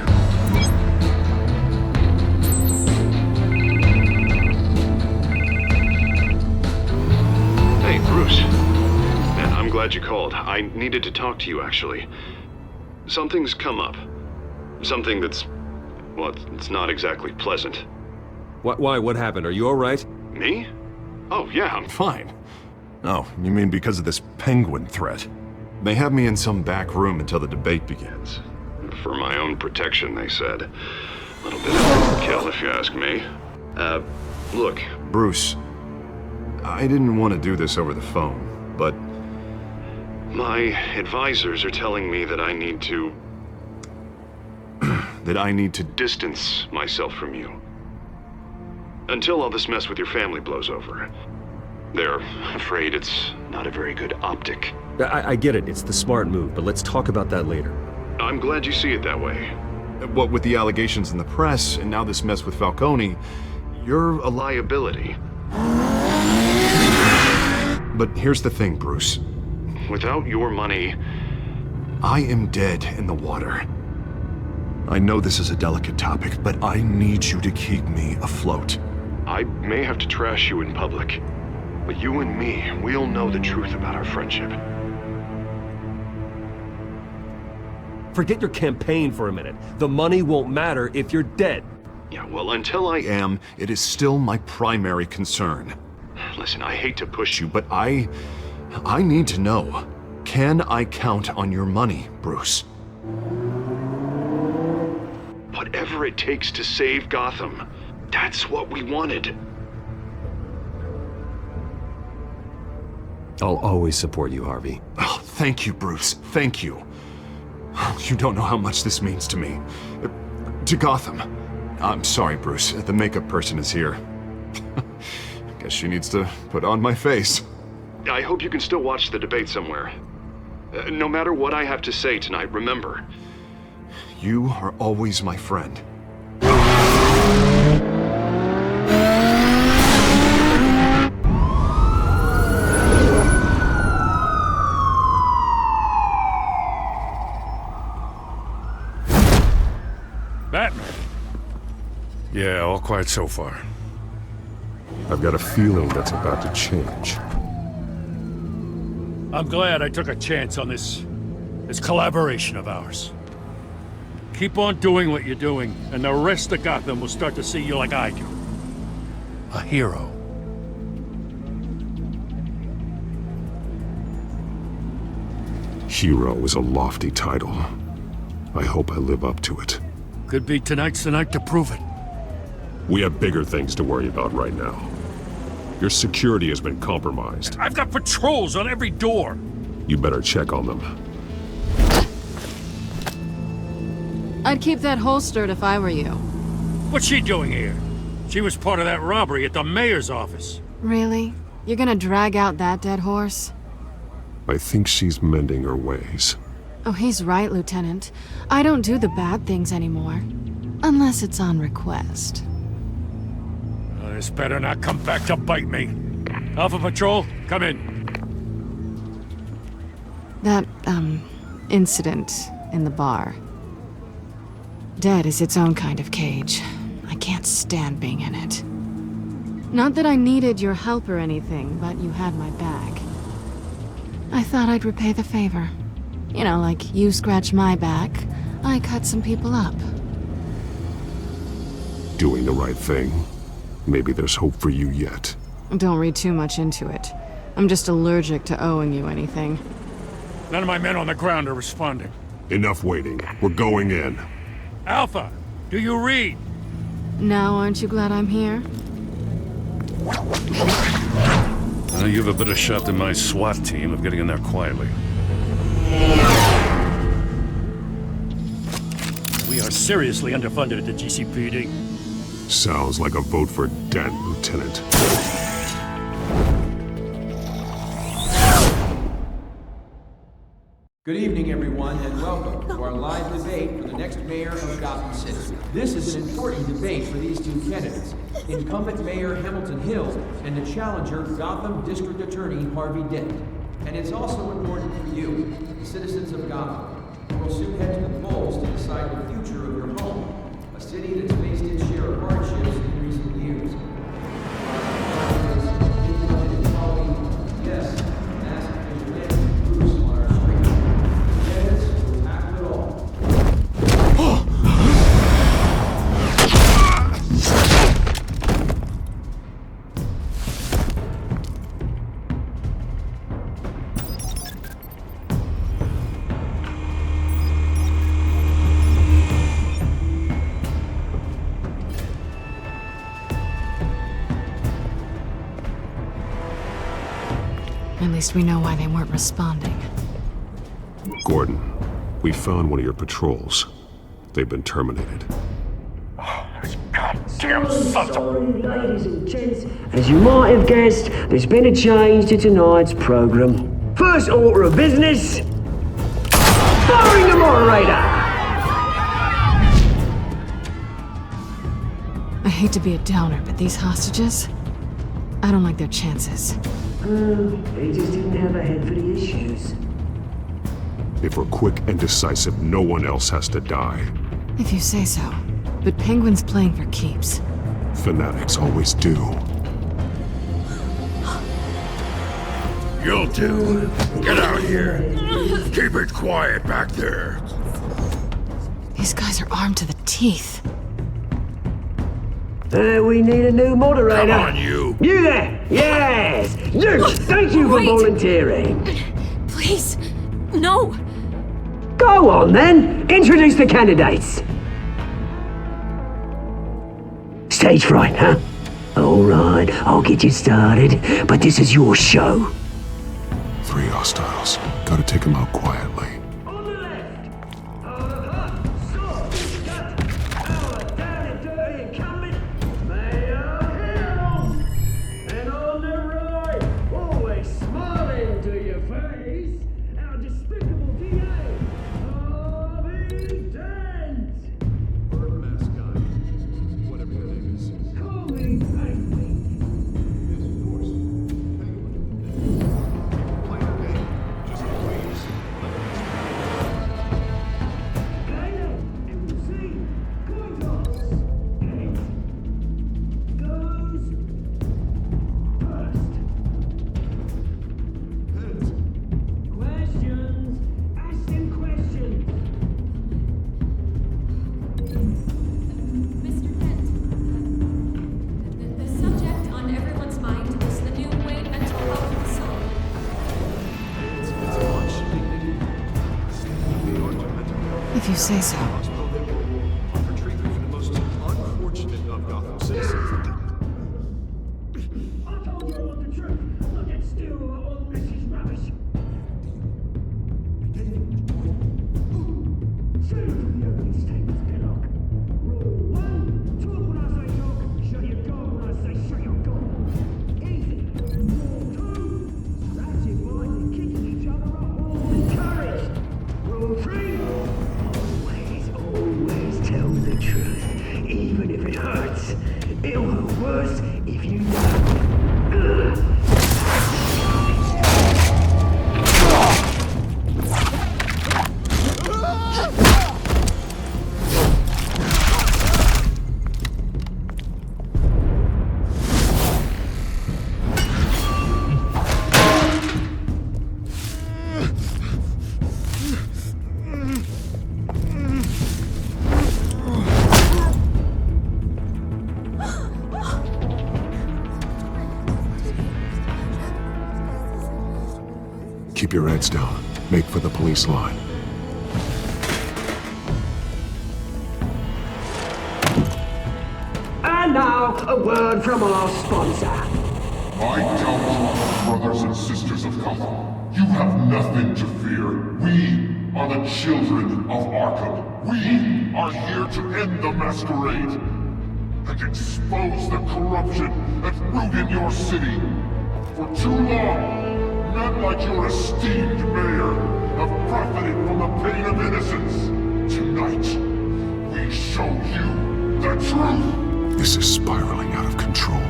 Hey, Bruce. Man, I'm glad you called. I needed to talk to you, actually. Something's come up. Something that's... well, it's not exactly pleasant. Why? What happened? Are you all right? Me? Oh, yeah, I'm fine. Oh, you mean because of this penguin threat? They have me in some back room until the debate begins. For my own protection, they said. A little bit of overkill, if you ask me. Look. Bruce, I didn't want to do this over the phone, but... my advisors are telling me that I need to... that I need to distance myself from you. Until all this mess with your family blows over. They're afraid it's not a very good optic. I get it. It's the smart move, but let's talk about that later. I'm glad you see it that way. What with the allegations in the press, and now this mess with Falcone, you're a liability. But here's the thing, Bruce. Without your money, I am dead in the water. I know this is a delicate topic, but I need you to keep me afloat. I may have to trash you in public, but you and me, we'll know the truth about our friendship. Forget your campaign for a minute. The money won't matter if you're dead. Yeah, well, until I am, it is still my primary concern. Listen, I hate to push you, but I need to know. Can I count on your money, Bruce? Whatever it takes to save Gotham, that's what we wanted. I'll always support you, Harvey. Oh, thank you, Bruce. Thank you. You don't know how much this means to me. To Gotham. I'm sorry, Bruce. The makeup person is here. Guess she needs to put on my face. I hope you can still watch the debate somewhere. No matter what I have to say tonight, remember, you are always my friend. Batman. Yeah, all quiet so far. I've got a feeling that's about to change. I'm glad I took a chance on this collaboration of ours. Keep on doing what you're doing, and the rest of Gotham will start to see you like I do. A hero. Hero is a lofty title. I hope I live up to it. Could be tonight's the night to prove it. We have bigger things to worry about right now. Your security has been compromised. I've got patrols on every door. You better check on them. I'd keep that holstered if I were you. What's she doing here? She was part of that robbery at the mayor's office. Really? You're gonna drag out that dead horse? I think she's mending her ways. Oh, he's right, Lieutenant. I don't do the bad things anymore. Unless it's on request. This better not come back to bite me. Alpha Patrol, come in. That, incident in the bar. Dead is its own kind of cage. I can't stand being in it. Not that I needed your help or anything, but you had my back. I thought I'd repay the favor. You know, like you scratch my back, I cut some people up. Doing the right thing. Maybe there's hope for you yet. Don't read too much into it. I'm just allergic to owing you anything. None of my men on the ground are responding. Enough waiting. We're going in. Alpha, do you read? Now aren't you glad I'm here? You have a better shot than my SWAT team of getting in there quietly. We are seriously underfunded at the GCPD. Sounds like a vote for Dent, Lieutenant. Good evening, everyone, and welcome to our live debate for the next mayor of Gotham City. This is an important debate for these two candidates, incumbent Mayor Hamilton Hill and the challenger Gotham District Attorney Harvey Dent. And it's also important for you, the citizens of Gotham, who will soon head to the polls to decide the future of your home, a city that's faced its share of hardships in recent years. Yes, massive vigilante Bruce on our street. Candidates will tackle it all. At least we know why they weren't responding. Gordon, we found one of your patrols. They've been terminated. Goddamn sons of... Ladies and gents, as you might have guessed, there's been a change to tonight's programme. First order of business, Firing the moderator! I hate to be a downer, but these hostages, I don't like their chances. They just didn't have a head for the issues. If we're quick and decisive, no one else has to die. If you say so. But Penguin's playing for keeps. Fanatics always do. You'll do. Get out here. Keep it quiet back there. These guys are armed to the teeth. We need a new moderator. Come on, you. You there! Yes! You! Thank you for volunteering. Please, no. Go on then. Introduce the candidates. Stage fright, huh? All right, I'll get you started, but this is your show. 3 hostiles. Gotta take them out quietly. If you say so. Keep your heads down. Make for the police line. And now, a word from our sponsor. My Telltale brothers and sisters of Gotham, you have nothing to fear. We are the children of Arkham. We are here to end the masquerade and expose the corruption that's rooted your city. For too long, men like your esteemed mayor have profited from the pain of innocence. Tonight, we show you the truth. This is spiraling out of control.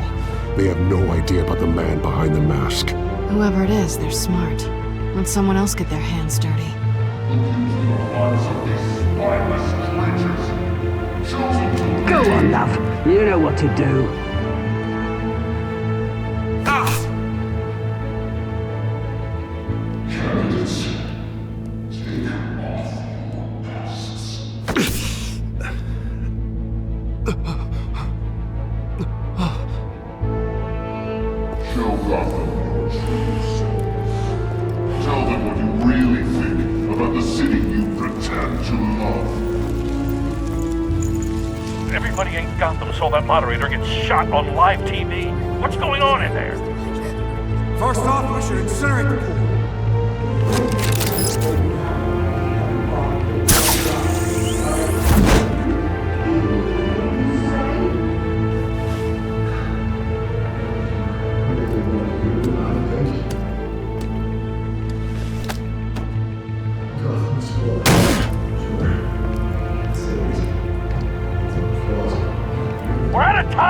They have no idea about the man behind the mask. Whoever it is, they're smart. Let someone else get their hands dirty. Go on, love. You know what to do. Candidates, take off your masks. Show Gotham your true selves. Tell them what you really think about the city you pretend to love. Everybody in Gotham saw that moderator get shot on live TV. What's going on in there? First off, we should incinerate the pool.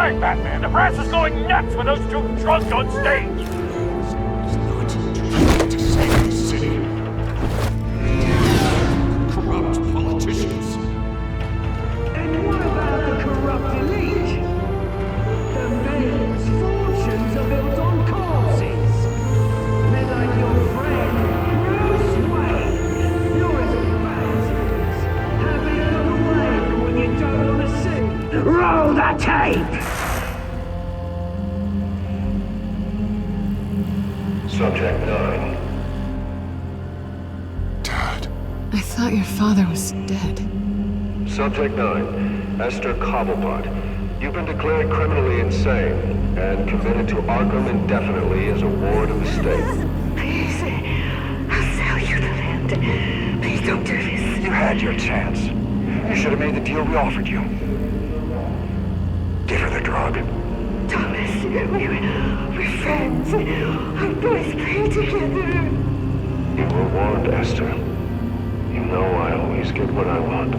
right, Batman. The brass is going nuts with those two drunks on stage. To save the city. Corrupt politicians. And what about the corrupt elite? The men's fortunes are built on corpses. Men like your friend, Bruce Wayne. You're as bad as it is. Happy to look away from what you don't want to see. Roll the tape! Subject 9. I thought your father was dead. Subject 9, Esther Cobblepot. You've been declared criminally insane and committed to Arkham indefinitely as a ward of the state. Please, I'll sell you the land. Please don't do this. You had your chance. You should have made the deal we offered you. Give her the drug. Thomas, we're friends. Our boys play together. You were warned, Esther. You know I always get what I want.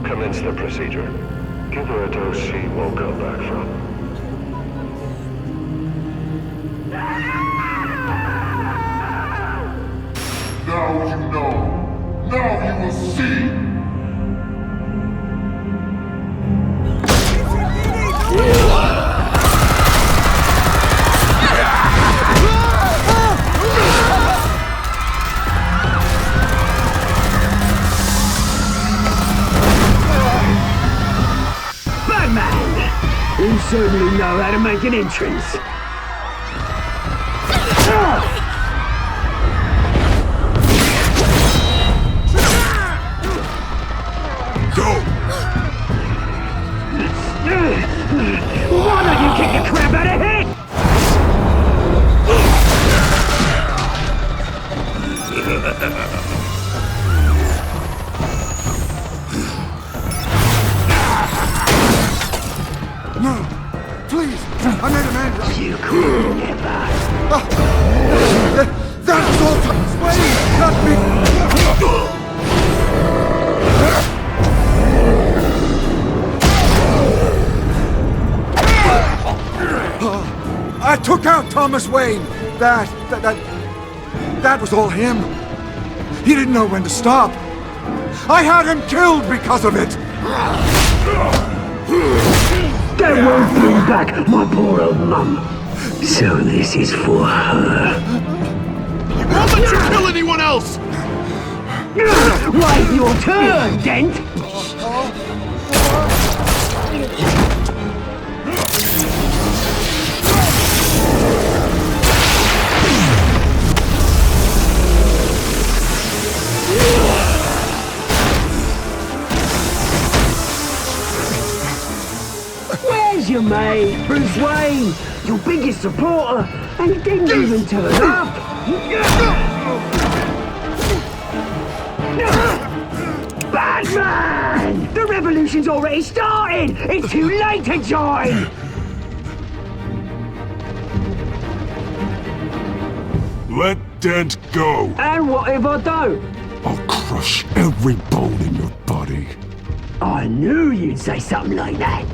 Commence the procedure. Give her a dose she won't come back from. Now you know. Now you will see. You certainly know how to make an entrance. Go! Why don't you kick the crap out of it? No! Please! I made a man! You couldn't get back. That was all Thomas Wayne! Not me! I took out Thomas Wayne! That was all him. He didn't know when to stop. I had him killed because of it! That won't bring back my poor old mum. So this is for her. Won't let you kill anyone else! Wait your turn, Dent! Where's your mate, Bruce Wayne? Your biggest supporter, and he didn't even turn up! Batman! The revolution's already started! It's too late to join! Let Dent go! And what if I don't? I'll crush every bone in your body. I knew you'd say something like that!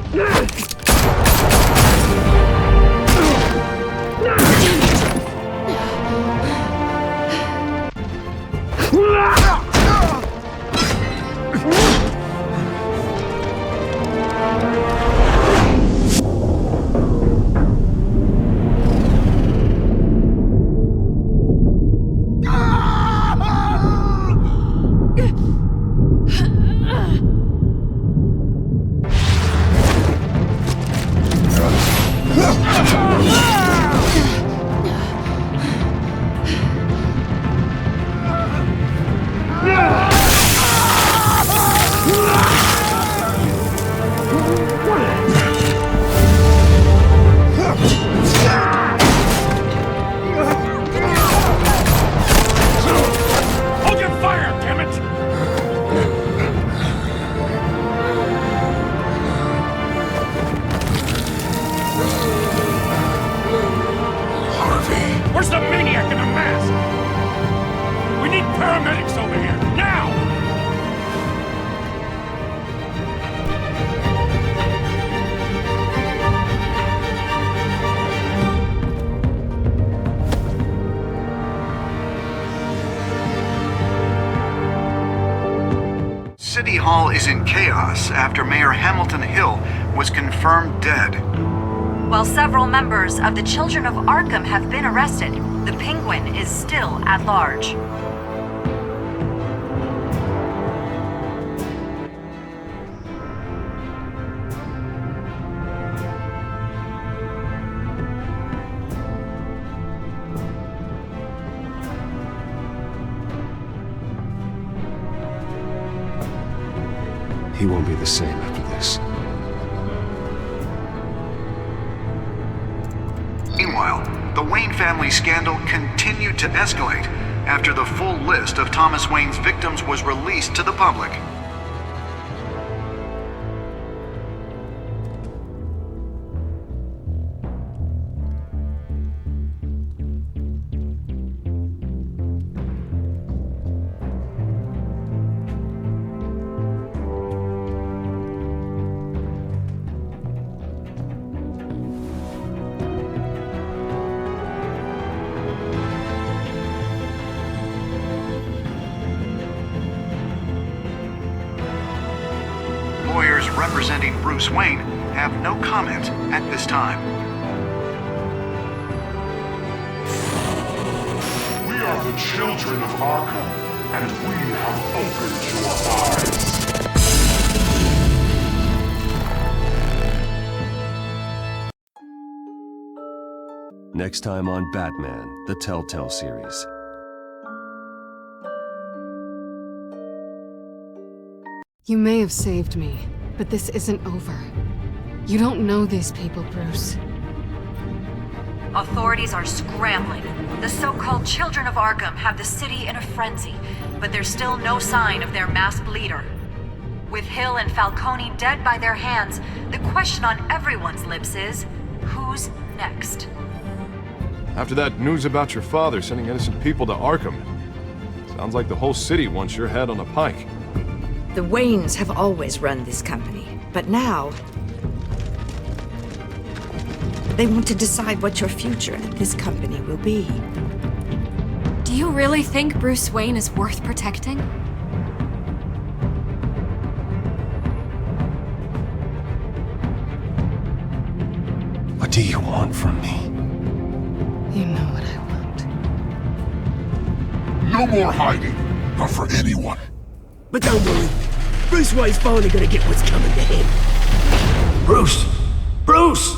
City Hall is in chaos after Mayor Hamilton Hill was confirmed dead. While several members of the Children of Arkham have been arrested, the Penguin is still at large. He won't be the same after this. Meanwhile, the Wayne family scandal continued to escalate after the full list of Thomas Wayne's victims was released to the public. Lawyers representing Bruce Wayne have no comment at this time. We are the children of Arkham, and we have opened your eyes. Next time on Batman, the Telltale Series. You may have saved me, but this isn't over. You don't know these people, Bruce. Authorities are scrambling. The so-called Children of Arkham have the city in a frenzy, but there's still no sign of their masked leader. With Hill and Falcone dead by their hands, the question on everyone's lips is, who's next? After that news about your father sending innocent people to Arkham, sounds like the whole city wants your head on a pike. The Waynes have always run this company, but now they want to decide what your future at this company will be. Do you really think Bruce Wayne is worth protecting? What do you want from me? You know what I want. No more hiding, not for anyone. But don't worry, Bruce Wayne's finally gonna get what's coming to him. Bruce! Bruce!